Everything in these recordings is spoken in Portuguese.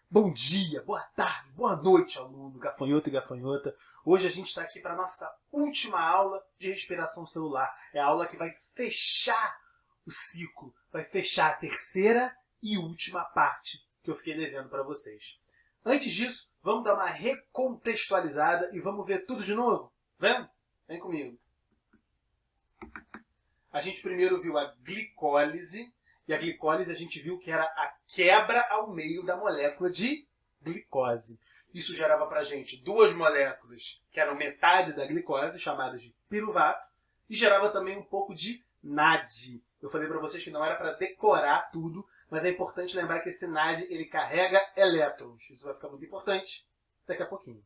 Bom dia, boa tarde, boa noite, aluno, gafanhoto e gafanhota. Hoje a gente está aqui para a nossa última aula de respiração celular. É a aula que vai fechar o ciclo, vai fechar a terceira e última parte que eu fiquei devendo para vocês. Antes disso, vamos dar uma recontextualizada e vamos ver tudo de novo? Vem? Vem comigo. A gente primeiro viu a glicólise. E a glicólise a gente viu que era a quebra ao meio da molécula de glicose. Isso gerava para a gente duas moléculas que eram metade da glicose, chamadas de piruvato, e gerava também um pouco de NAD. Eu falei para vocês que não era para decorar tudo, mas é importante lembrar que esse NAD ele carrega elétrons. Isso vai ficar muito importante daqui a pouquinho.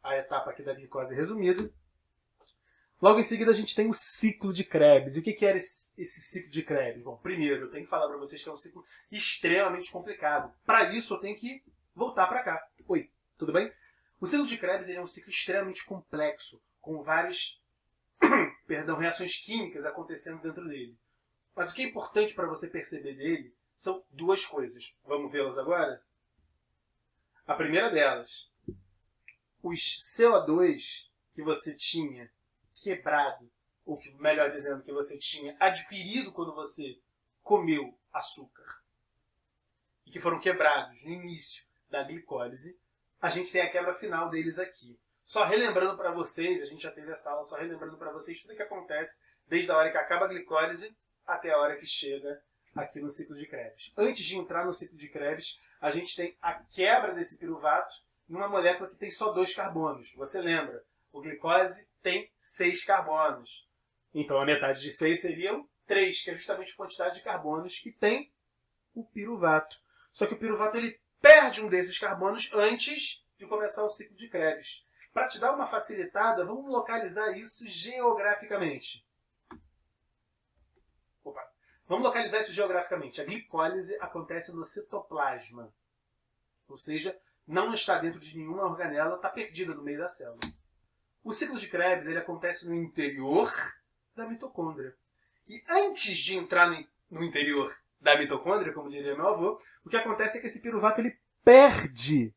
A etapa aqui da glicose resumida. Logo em seguida a gente tem o ciclo de Krebs. E o que era esse ciclo de Krebs? Bom, primeiro eu tenho que falar para vocês que é um ciclo extremamente complicado. Para isso eu tenho que voltar para cá. Oi, tudo bem? O ciclo de Krebs ele é um ciclo extremamente complexo, com várias reações químicas acontecendo dentro dele. Mas o que é importante para você perceber dele são duas coisas. Vamos vê-las agora? A primeira delas, os CO2 que você tinha quebrado, ou que, melhor dizendo, que você tinha adquirido quando você comeu açúcar, e que foram quebrados no início da glicólise, a gente tem a quebra final deles aqui. Só relembrando para vocês, a gente já teve essa aula, só relembrando para vocês tudo o que acontece desde a hora que acaba a glicólise até a hora que chega aqui no ciclo de Krebs. Antes de entrar no ciclo de Krebs, a gente tem a quebra desse piruvato numa molécula que tem só 2 carbonos. Você lembra? O glicose tem 6 carbonos. Então a metade de 6 seriam 3, que é justamente a quantidade de carbonos que tem o piruvato. Só que o piruvato ele perde um desses carbonos antes de começar o ciclo de Krebs. Para te dar uma facilitada, vamos localizar isso geograficamente. Vamos localizar isso geograficamente. A glicólise acontece no citoplasma. Ou seja, não está dentro de nenhuma organela, está perdida no meio da célula. O ciclo de Krebs ele acontece no interior da mitocôndria. E antes de entrar no interior da mitocôndria, como diria meu avô, o que acontece é que esse piruvato ele perde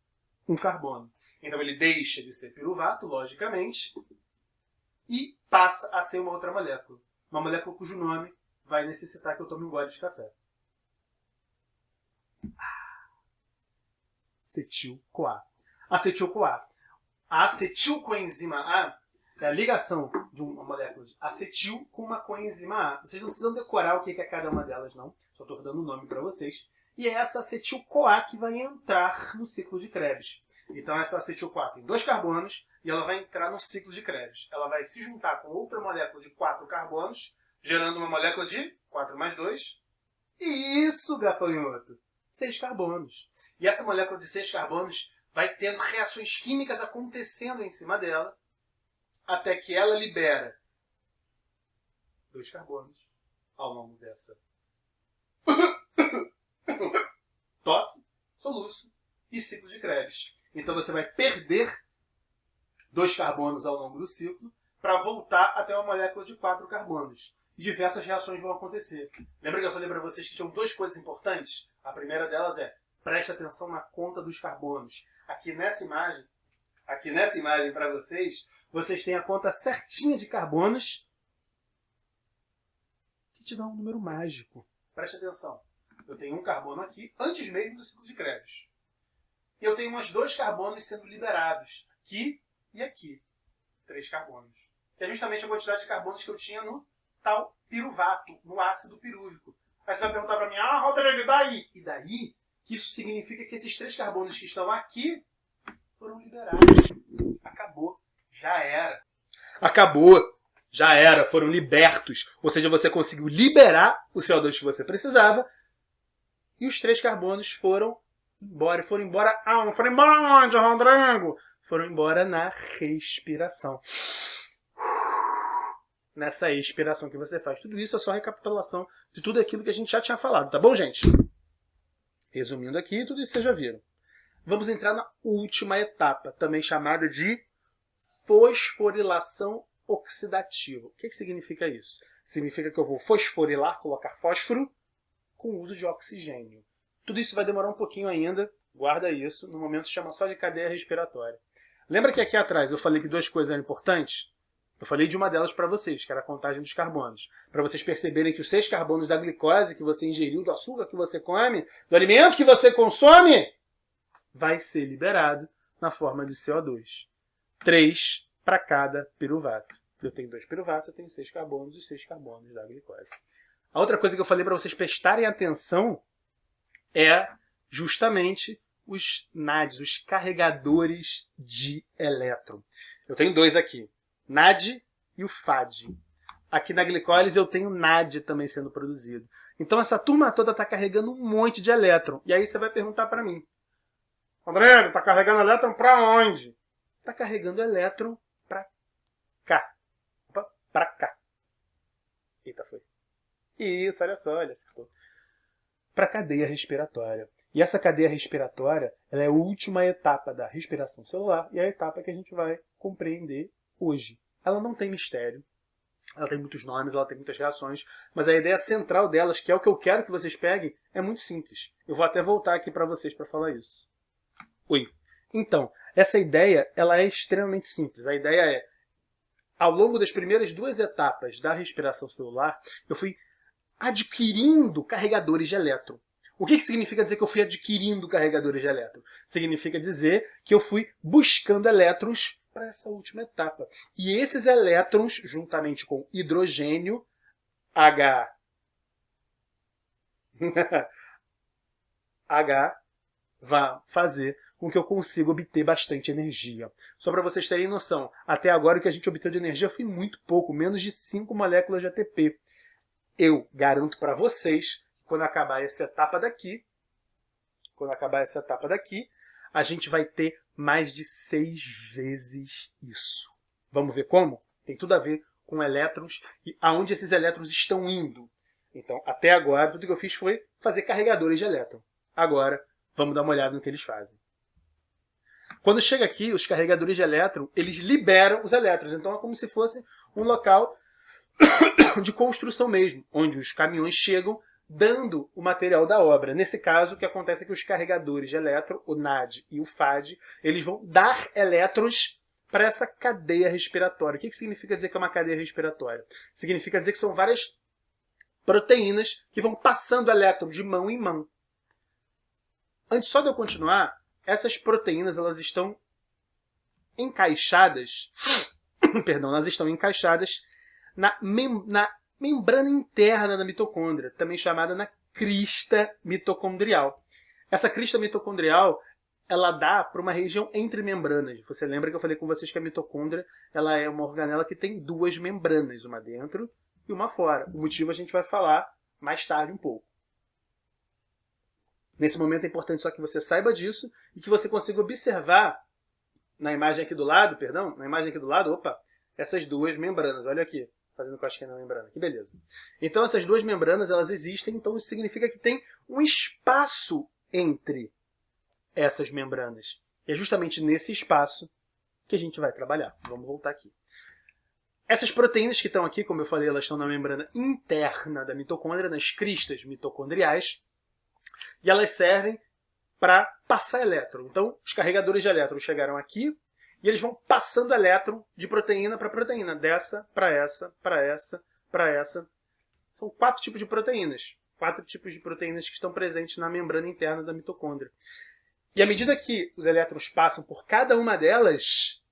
um carbono. Então ele deixa de ser piruvato, logicamente, e passa a ser uma outra molécula. Uma molécula cujo nome vai necessitar que eu tome um gole de café. Acetil-CoA. Acetil-CoA. A acetilcoenzima A é a ligação de uma molécula de acetil com uma coenzima A. Vocês não precisam decorar o que é cada uma delas, não. Só estou dando o nome para vocês. E é essa acetil-CoA que vai entrar no ciclo de Krebs. Então essa acetil-CoA tem 2 carbonos e ela vai entrar no ciclo de Krebs. Ela vai se juntar com outra molécula de 4 carbonos, gerando uma molécula de 4 mais 2. Isso, gafanhoto! 6 carbonos. E essa molécula de 6 carbonos vai tendo reações químicas acontecendo em cima dela, até que ela libera 2 carbonos ao longo dessa tosse, soluço e ciclo de Krebs. Então você vai perder 2 carbonos ao longo do ciclo para voltar até uma molécula de 4 carbonos. E diversas reações vão acontecer. Lembra que eu falei para vocês que tinham 2 coisas importantes? A primeira delas é, preste atenção na conta dos carbonos. Aqui nessa imagem para vocês, vocês têm a conta certinha de carbonos que te dá um número mágico. Preste atenção. Eu tenho um carbono aqui, antes mesmo do ciclo de Krebs. E eu tenho mais 2 carbonos sendo liberados, aqui e aqui. 3 carbonos. Que é justamente a quantidade de carbonos que eu tinha no tal piruvato, no ácido pirúvico. Aí você vai perguntar para mim, Rodrigo, e daí? E daí? Que isso significa que esses 3 carbonos que estão aqui foram liberados. Acabou. Já era. Acabou. Já era. Foram libertos. Ou seja, você conseguiu liberar o CO2 que você precisava e os 3 carbonos foram embora. Foram embora aonde? Foram embora onde, Rodrigo? Foram embora na respiração. Nessa expiração que você faz. Tudo isso é só recapitulação de tudo aquilo que a gente já tinha falado. Tá bom, gente? Resumindo aqui, tudo isso vocês já viram. Vamos entrar na última etapa, também chamada de fosforilação oxidativa. O que significa isso? Significa que eu vou fosforilar, colocar fósforo, com o uso de oxigênio. Tudo isso vai demorar um pouquinho ainda, guarda isso, no momento chama só de cadeia respiratória. Lembra que aqui atrás eu falei que duas coisas eram importantes? Eu falei de uma delas para vocês, que era a contagem dos carbonos. Para vocês perceberem que os 6 carbonos da glicose que você ingeriu, do açúcar que você come, do alimento que você consome, vai ser liberado na forma de CO2. 3 para cada piruvato. Eu tenho 2 piruvatos, eu tenho 6 carbonos, os 6 carbonos da glicose. A outra coisa que eu falei para vocês prestarem atenção é justamente os NADs, os carregadores de elétron. Eu tenho 2 aqui, NAD e o FAD. Aqui na glicólise eu tenho NAD também sendo produzido. Então essa turma toda está carregando um monte de elétron. E aí você vai perguntar para mim, André, está carregando elétron para onde? Está carregando elétron para cá. Para cá. Eita, foi. Isso, olha só, olha, acertou. Para a cadeia respiratória. E essa cadeia respiratória, ela é a última etapa da respiração celular e é a etapa que a gente vai compreender hoje. Ela não tem mistério, ela tem muitos nomes, ela tem muitas reações, mas a ideia central delas, que é o que eu quero que vocês peguem, é muito simples. Eu vou até voltar aqui para vocês para falar isso. Oi. Então, essa ideia ela é extremamente simples. A ideia é, ao longo das primeiras 2 etapas da respiração celular, eu fui adquirindo carregadores de elétron. O que significa dizer que eu fui adquirindo carregadores de elétron? Significa dizer que eu fui buscando elétrons para essa última etapa. E esses elétrons, juntamente com hidrogênio, H, vai fazer com que eu consiga obter bastante energia. Só para vocês terem noção, até agora o que a gente obteve de energia foi muito pouco, menos de 5 moléculas de ATP. Eu garanto para vocês, quando acabar essa etapa daqui, a gente vai ter mais de 6 vezes isso. Vamos ver como? Tem tudo a ver com elétrons e aonde esses elétrons estão indo. Então, até agora, tudo que eu fiz foi fazer carregadores de elétron. Agora, vamos dar uma olhada no que eles fazem. Quando chega aqui, os carregadores de elétron, eles liberam os elétrons. Então, é como se fosse um local de construção mesmo, onde os caminhões chegam dando o material da obra. Nesse caso, o que acontece é que os carregadores de elétron, o NAD e o FAD, eles vão dar elétrons para essa cadeia respiratória. O que significa dizer que é uma cadeia respiratória? Significa dizer que são várias proteínas que vão passando elétron de mão em mão. Antes só de eu continuar, essas proteínas elas estão encaixadas, elas estão encaixadas na membrana interna da mitocôndria, também chamada na crista mitocondrial. Essa crista mitocondrial, ela dá para uma região entre membranas. Você lembra que eu falei com vocês que a mitocôndria ela é uma organela que tem 2 membranas, uma dentro e uma fora. O motivo a gente vai falar mais tarde um pouco. Nesse momento é importante só que você saiba disso e que você consiga observar na imagem aqui do lado, opa, essas 2 membranas. Olha aqui, fazendo cosquinha na membrana. Que beleza. Então essas 2 membranas, elas existem, então isso significa que tem um espaço entre essas membranas. E é justamente nesse espaço que a gente vai trabalhar. Vamos voltar aqui. Essas proteínas que estão aqui, como eu falei, elas estão na membrana interna da mitocôndria, nas cristas mitocondriais, e elas servem para passar elétron. Então, os carregadores de elétron chegaram aqui e eles vão passando elétron de proteína para proteína, dessa para essa, para essa, para essa. São 4 tipos de proteínas. 4 tipos de proteínas que estão presentes na membrana interna da mitocôndria. E à medida que os elétrons passam por cada uma delas,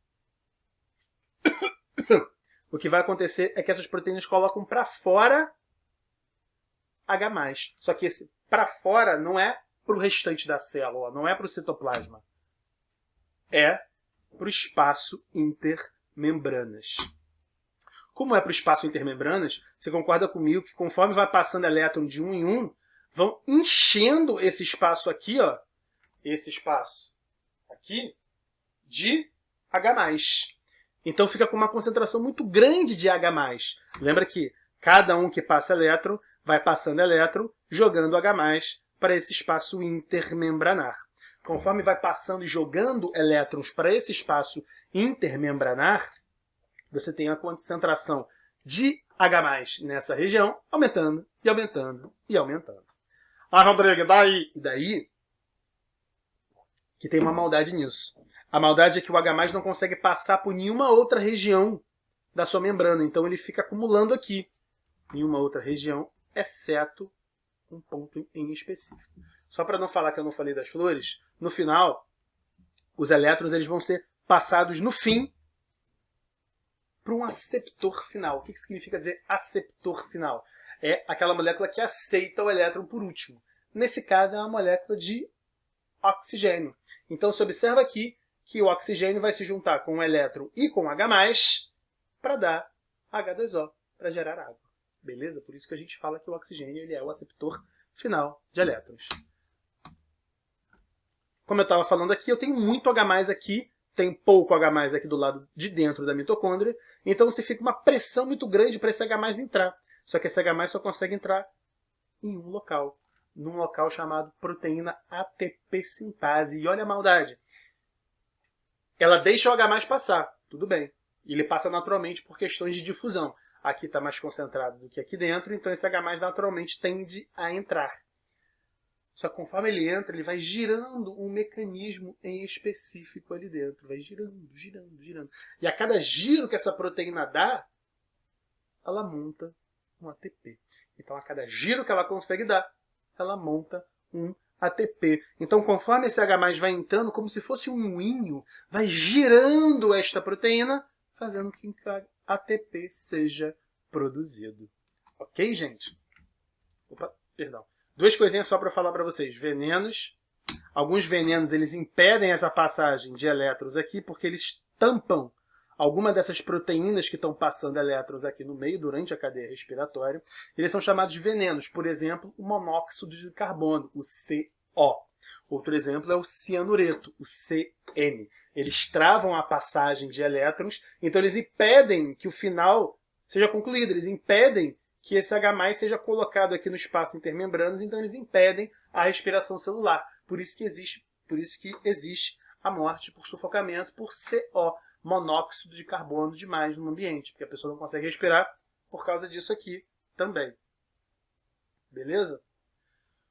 o que vai acontecer é que essas proteínas colocam para fora H+. Só que esse para fora não é para o restante da célula, não é para o citoplasma. É para o espaço intermembranas. Como é para o espaço intermembranas, você concorda comigo que conforme vai passando elétron de um em um, vão enchendo esse espaço aqui, ó, esse espaço aqui, de H+. Então fica com uma concentração muito grande de H+. Lembra que cada um que passa elétron vai passando elétron, jogando H+ para esse espaço intermembranar. Conforme vai passando e jogando elétrons para esse espaço intermembranar, você tem a concentração de H+ nessa região, aumentando e aumentando e aumentando. Ah, Rodrigo, e daí? E daí que tem uma maldade nisso. A maldade é que o H+ não consegue passar por nenhuma outra região da sua membrana. Então ele fica acumulando aqui em uma outra região, exceto um ponto em específico. Só para não falar que eu não falei das flores, no final, os elétrons eles vão ser passados no fim para um aceptor final. O que significa dizer aceptor final? É aquela molécula que aceita o elétron por último. Nesse caso, é uma molécula de oxigênio. Então, se observa aqui que o oxigênio vai se juntar com o elétron e com H+, para dar H2O, para gerar água. Beleza? Por isso que a gente fala que o oxigênio ele é o aceptor final de elétrons. Como eu estava falando aqui, eu tenho muito H+ aqui, tem pouco H+ aqui do lado de dentro da mitocôndria, então se fica uma pressão muito grande para esse H+ entrar. Só que esse H+ só consegue entrar em um local, num local chamado proteína ATP sintase. E olha a maldade. Ela deixa o H+ passar, tudo bem. Ele passa naturalmente por questões de difusão. Aqui está mais concentrado do que aqui dentro, então esse H+ naturalmente tende a entrar. Só que conforme ele entra, ele vai girando um mecanismo em específico ali dentro. Vai girando, girando, girando. E a cada giro que essa proteína dá, ela monta um ATP. Então, a cada giro que ela consegue dar, ela monta um ATP. Então, conforme esse H+ vai entrando, como se fosse um moinho, vai girando esta proteína, fazendo com que a ATP seja produzido. Ok, gente? Opa, perdão. Duas coisinhas só para falar para vocês. Venenos. Alguns venenos eles impedem essa passagem de elétrons aqui porque eles tampam alguma dessas proteínas que estão passando elétrons aqui no meio durante a cadeia respiratória. Eles são chamados de venenos. Por exemplo, o monóxido de carbono, o CO. Outro exemplo é o cianureto, o CN. Eles travam a passagem de elétrons, então eles impedem que o final seja concluído. Eles impedem que esse H+ seja colocado aqui no espaço intermembranas, então eles impedem a respiração celular. Por isso que existe a morte por sufocamento por CO, monóxido de carbono demais no ambiente, porque a pessoa não consegue respirar por causa disso aqui também. Beleza?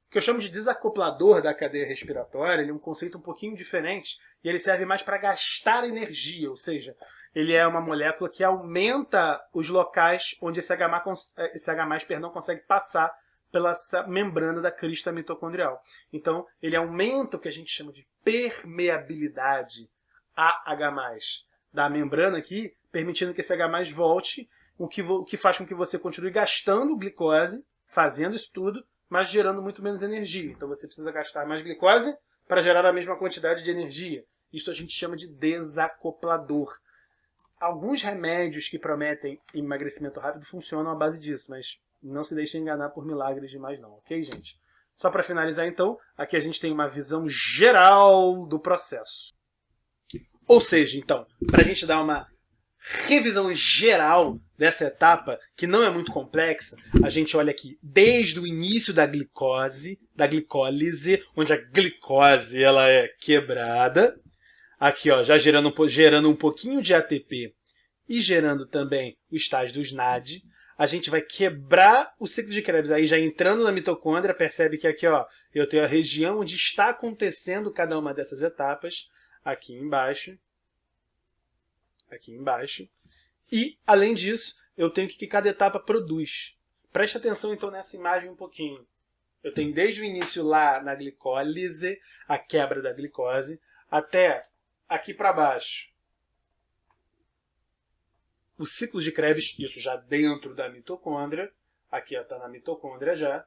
O que eu chamo de desacoplador da cadeia respiratória, ele é um conceito um pouquinho diferente e ele serve mais para gastar energia, ou seja, ele é uma molécula que aumenta os locais onde esse H+, consegue passar pela membrana da crista mitocondrial. Então, ele aumenta o que a gente chama de permeabilidade a H+ da membrana aqui, permitindo que esse H+ volte, o que faz com que você continue gastando glicose, fazendo isso tudo, mas gerando muito menos energia. Então, você precisa gastar mais glicose para gerar a mesma quantidade de energia. Isso a gente chama de desacoplador. Alguns remédios que prometem emagrecimento rápido funcionam à base disso, mas não se deixem enganar por milagres demais não, ok, gente? Só para finalizar, então, aqui a gente tem uma visão geral do processo. Ou seja, então, para a gente dar uma revisão geral dessa etapa, que não é muito complexa, a gente olha aqui desde o início da glicólise, onde a glicose ela é quebrada, aqui ó, já gerando um pouquinho de ATP e gerando também o estágio do SNAD. A gente vai quebrar o ciclo de Krebs, aí já entrando na mitocôndria, percebe que aqui ó, eu tenho a região onde está acontecendo cada uma dessas etapas, aqui embaixo, e além disso, eu tenho que cada etapa produz. Preste atenção então nessa imagem um pouquinho. Eu tenho desde o início lá na glicólise, a quebra da glicose, até aqui para baixo o ciclo de Krebs, isso já dentro da mitocôndria. Aqui está na mitocôndria já.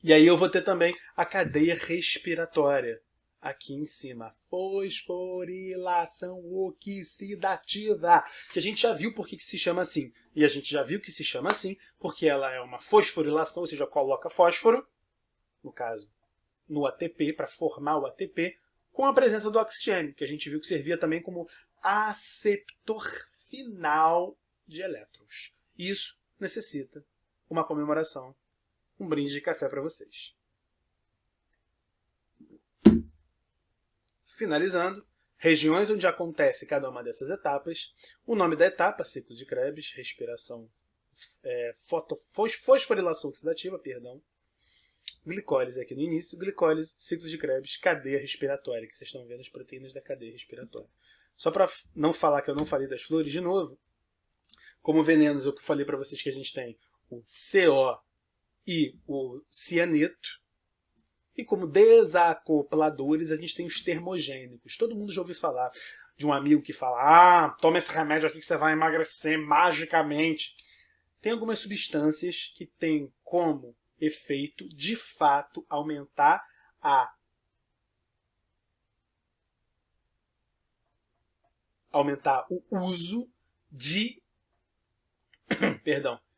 E aí eu vou ter também a cadeia respiratória. Aqui em cima, fosforilação oxidativa, que a gente já viu por que se chama assim. E a gente já viu que se chama assim porque ela é uma fosforilação, ou seja, coloca fósforo, no caso, no ATP, para formar o ATP, com a presença do oxigênio, que a gente viu que servia também como aceptor final de elétrons. Isso necessita uma comemoração, um brinde de café para vocês. Finalizando, regiões onde acontece cada uma dessas etapas, o nome da etapa, ciclo de Krebs, respiração, fosforilação oxidativa, perdão. glicólise aqui no início, glicólise, ciclo de Krebs, cadeia respiratória, que vocês estão vendo as proteínas da cadeia respiratória. Só para não falar que eu não falei das flores de novo, como venenos, eu falei para vocês que a gente tem o CO e o cianeto, e como desacopladores a gente tem os termogênicos. Todo mundo já ouviu falar de um amigo que fala: toma esse remédio aqui que você vai emagrecer magicamente. Tem algumas substâncias que têm como efeito, de fato, aumentar o uso de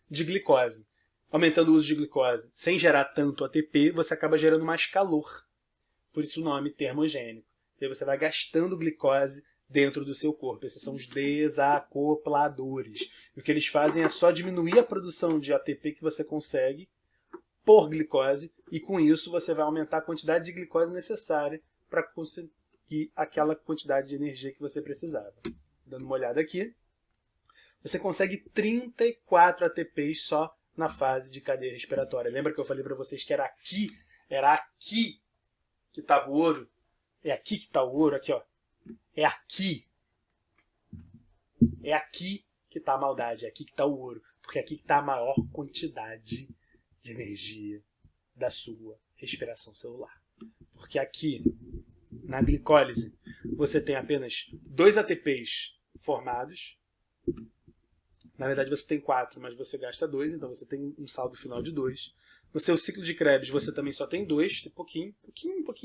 de glicose. Aumentando o uso de glicose sem gerar tanto ATP, você acaba gerando mais calor. Por isso o nome termogênico. E aí você vai gastando glicose dentro do seu corpo. Esses são os desacopladores. E o que eles fazem é só diminuir a produção de ATP que você consegue por glicose, e com isso você vai aumentar a quantidade de glicose necessária para conseguir aquela quantidade de energia que você precisava. Dando uma olhada aqui, você consegue 34 ATPs só na fase de cadeia respiratória. Lembra que eu falei para vocês que era aqui que estava o ouro? É aqui que está o ouro, aqui, ó. É aqui que está a maldade, é aqui que está o ouro, porque é aqui que está a maior quantidade de energia da sua respiração celular. Porque aqui, na glicólise, você tem apenas 2 ATPs formados. Na verdade você tem 4, mas você gasta 2, então você tem um saldo final de 2. No seu ciclo de Krebs você também só tem 2, tem pouquinho,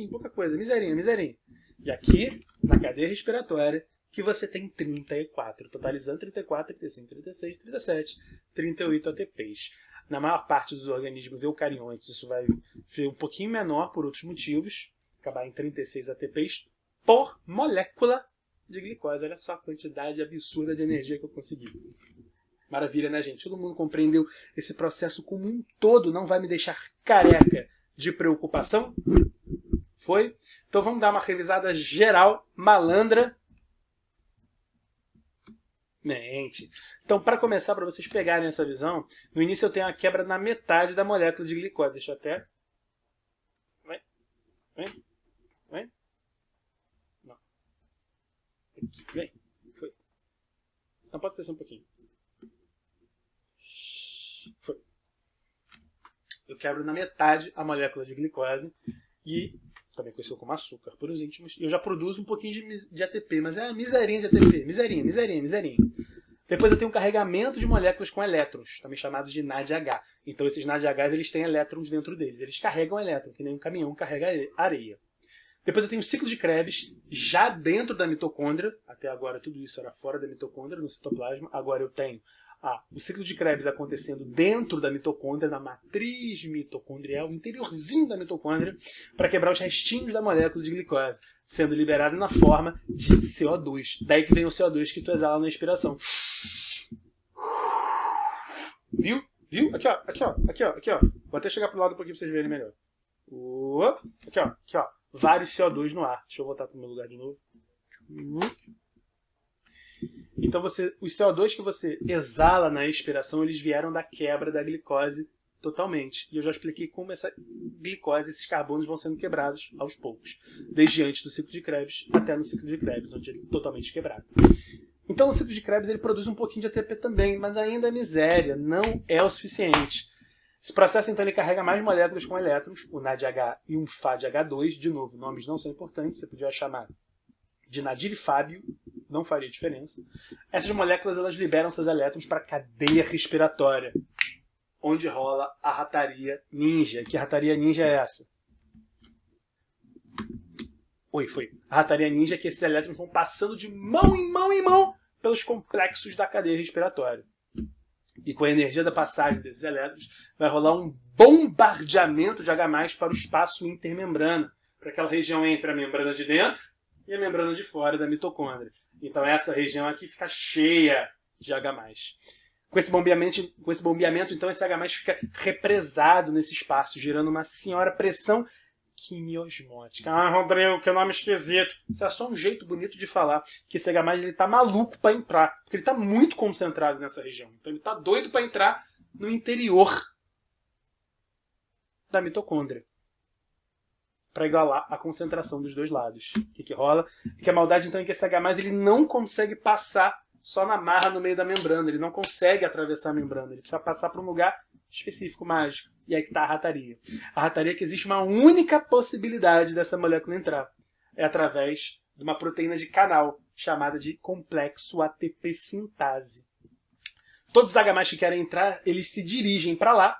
pouca coisa, miserinha. E aqui, na cadeia respiratória, que você tem 34, totalizando 34, 35, 36, 37, 38 ATPs. Na maior parte dos organismos eucariontes isso vai ser um pouquinho menor por outros motivos, acabar em 36 ATPs por molécula de glicose. Olha só a quantidade absurda de energia que eu consegui. Maravilha, né, gente? Todo mundo compreendeu esse processo como um todo, não vai me deixar careca de preocupação? Foi? Então vamos dar uma revisada geral, malandra. Mente. Então, para começar, para vocês pegarem essa visão, no início eu tenho a quebra na metade da molécula de glicose. Deixa eu até... Vem. Não. Aqui, vem. Foi. Não, pode ser só um pouquinho. Foi. Eu quebro na metade a molécula de glicose e também conhecido como açúcar por os íntimos. E eu já produzo um pouquinho de ATP, mas é miserinha de ATP. Miserinha. Depois eu tenho um carregamento de moléculas com elétrons, também chamados de NADH. Então esses NADHs eles têm elétrons dentro deles. Eles carregam elétron, que nem um caminhão carrega areia. Depois eu tenho o ciclo de Krebs já dentro da mitocôndria. Até agora tudo isso era fora da mitocôndria, no citoplasma. Agora eu tenho o ciclo de Krebs acontecendo dentro da mitocôndria, na matriz mitocondrial, o interiorzinho da mitocôndria, para quebrar os restinhos da molécula de glicose, sendo liberado na forma de CO2. Daí que vem o CO2 que tu exala na expiração. Viu? Aqui, ó. Vou até chegar pro lado um pouquinho para vocês verem melhor. Aqui, ó. Vários CO2 no ar. Deixa eu voltar pro meu lugar de novo. Então os CO2 que você exala na expiração, eles vieram da quebra da glicose totalmente. E eu já expliquei como essa glicose, esses carbonos vão sendo quebrados aos poucos. Desde antes do ciclo de Krebs até no ciclo de Krebs, onde ele é totalmente quebrado. Então o ciclo de Krebs ele produz um pouquinho de ATP também, mas ainda é miséria, não é o suficiente. Esse processo então ele carrega mais moléculas com elétrons, o NADH e um FADH2. De novo, nomes não são importantes, você podia chamar de Nadir e Fábio, não faria diferença. Essas moléculas elas liberam seus elétrons para a cadeia respiratória, onde rola a rataria ninja. Que rataria ninja é essa? Foi. A rataria ninja é que esses elétrons vão passando de mão em mão pelos complexos da cadeia respiratória. E com a energia da passagem desses elétrons, vai rolar um bombardeamento de H+, para o espaço intermembrana, para aquela região entre a membrana de dentro e a membrana de fora da mitocôndria. Então essa região aqui fica cheia de H+. Com esse bombeamento, então esse H+, fica represado nesse espaço, gerando uma senhora pressão quimiosmótica. Rodrigo, que nome esquisito. Isso é só um jeito bonito de falar que esse H+, ele tá maluco para entrar, porque ele tá muito concentrado nessa região. Então ele tá doido para entrar no interior da mitocôndria. para igualar a concentração dos dois lados. O que rola? Que a maldade, então, é que esse H+, ele não consegue passar só na marra no meio da membrana. Ele não consegue atravessar a membrana. Ele precisa passar para um lugar específico, mágico. E aí que está a rataria. A rataria é que existe uma única possibilidade dessa molécula entrar. É através de uma proteína de canal, chamada de complexo ATP sintase. Todos os H+ que querem entrar, eles se dirigem para lá.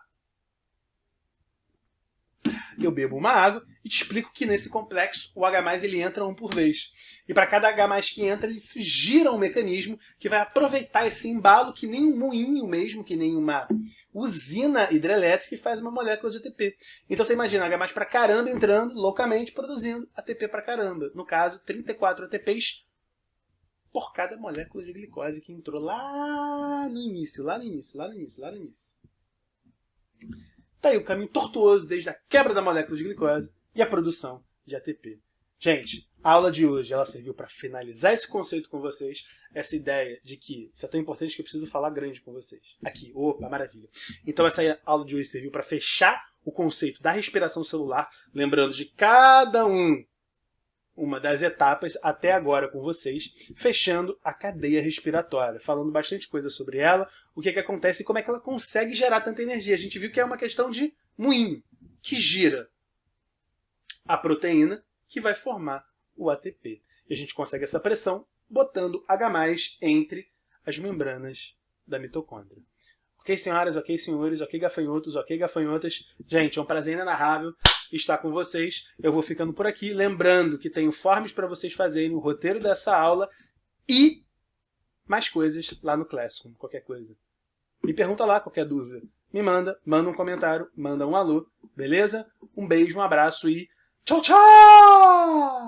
Eu bebo uma água e te explico que nesse complexo o H+ ele entra um por vez. E para cada H+ que entra, ele se gira um mecanismo que vai aproveitar esse embalo que nem um moinho mesmo, que nem uma usina hidrelétrica, e faz uma molécula de ATP. Então você imagina H+ para caramba entrando loucamente, produzindo ATP para caramba. No caso, 34 ATPs por cada molécula de glicose que entrou lá no início, lá no início, lá no início, lá no início. Tá aí o caminho tortuoso desde a quebra da molécula de glicose e a produção de ATP. Gente, a aula de hoje ela serviu para finalizar esse conceito com vocês, essa ideia de que isso é tão importante que eu preciso falar grande com vocês. Aqui, opa, maravilha. Então essa aula de hoje serviu para fechar o conceito da respiração celular, lembrando de cada uma das etapas até agora com vocês, fechando a cadeia respiratória, falando bastante coisa sobre ela, o que acontece e como é que ela consegue gerar tanta energia. A gente viu que é uma questão de moinho, que gira a proteína que vai formar o ATP. E a gente consegue essa pressão botando H+ entre as membranas da mitocôndria. Ok, senhoras, ok, senhores, ok, gafanhotos, ok, gafanhotas. Gente, é um prazer inenarrável estar com vocês. Eu vou ficando por aqui, lembrando que tenho forms para vocês fazerem o roteiro dessa aula e mais coisas lá no Classroom, qualquer coisa. Me pergunta lá, qualquer dúvida. Me manda um comentário, manda um alô, beleza? Um beijo, um abraço e tchau, tchau!